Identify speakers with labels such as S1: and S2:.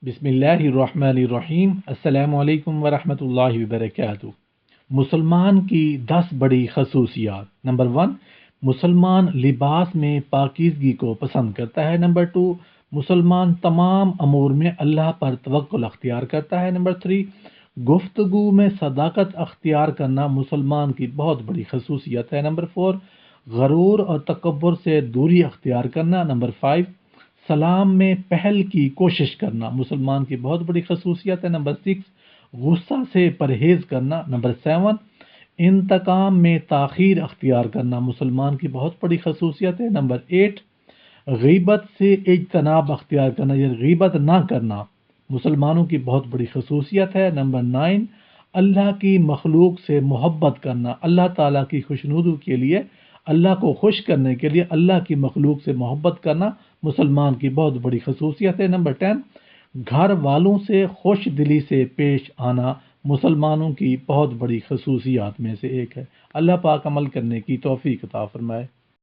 S1: بسم اللہ الرحمن الرحیم۔ السلام علیکم ورحمۃ اللہ وبرکاتہ۔ مسلمان کی 10 بڑی خصوصیات۔ نمبر 1، مسلمان لباس میں پاکیزگی کو پسند کرتا ہے۔ نمبر 2، مسلمان تمام امور میں اللہ پر توکل اختیار کرتا ہے۔ نمبر 3، گفتگو میں صداقت اختیار کرنا مسلمان کی بہت بڑی خصوصیت ہے۔ نمبر 4، غرور اور تکبر سے دوری اختیار کرنا۔ نمبر 5، سلام میں پہل کی کوشش کرنا مسلمان کی بہت بڑی خصوصیت ہے۔ نمبر 6، غصہ سے پرہیز کرنا۔ نمبر 7، انتقام میں تاخیر اختیار کرنا مسلمان کی بہت بڑی خصوصیت ہے۔ نمبر 8، غیبت سے اجتناب اختیار کرنا یا غیبت نہ کرنا مسلمانوں کی بہت بڑی خصوصیت ہے۔ نمبر 9، اللہ کی مخلوق سے محبت کرنا، اللہ تعالیٰ کی خوشنودی کے لیے، اللہ کو خوش کرنے کے لیے اللہ کی مخلوق سے محبت کرنا مسلمان کی بہت بڑی خصوصیت ہے۔ نمبر 10، گھر والوں سے خوش دلی سے پیش آنا مسلمانوں کی بہت بڑی خصوصیات میں سے ایک ہے۔ اللہ پاک عمل کرنے کی توفیق عطا فرمائے۔